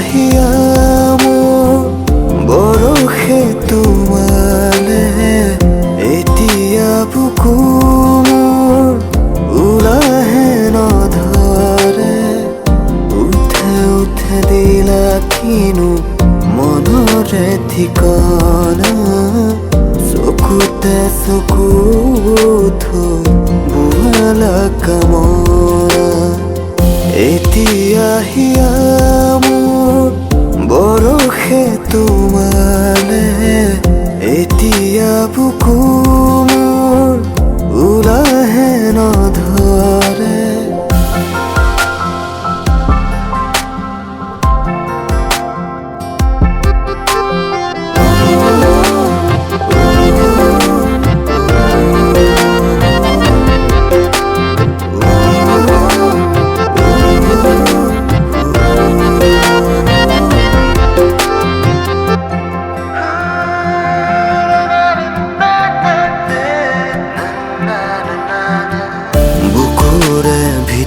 হিয়া মোৰ বৰষে তোমালে এতিয়া বুকু মোৰ ওলাহে নধৰে উঠে উঠে দিলা কিনো মনৰে ঠিকনা চকুতে চকু থৈ বোৱালা কামনা এতিয়া হিয়া মোৰ বৰষে তোমালে এতিয়া বুকু মোৰ ওলাহে নধৰে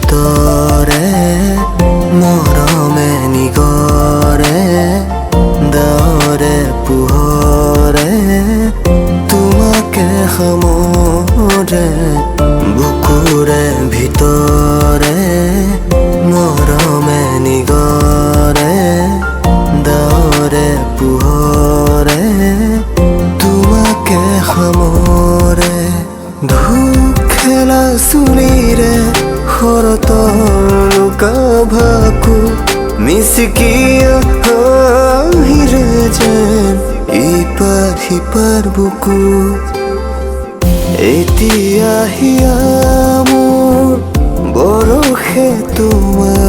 ভিতৰে মৰমে নিগৰে দাৱৰে পোহৰে তোমাকে সামৰে বুকুৰে ভিতৰে মৰমে নিগৰে দাৱৰে পোহৰে তোমাকে সামৰে ধূপ খেলা চুলিৰে কাভাকু মিসকিয়া আহিৰে যেন ইপাৰ হিপাৰ বুকু এতিয়া হিয়া মোৰ বৰষে তোমাৰ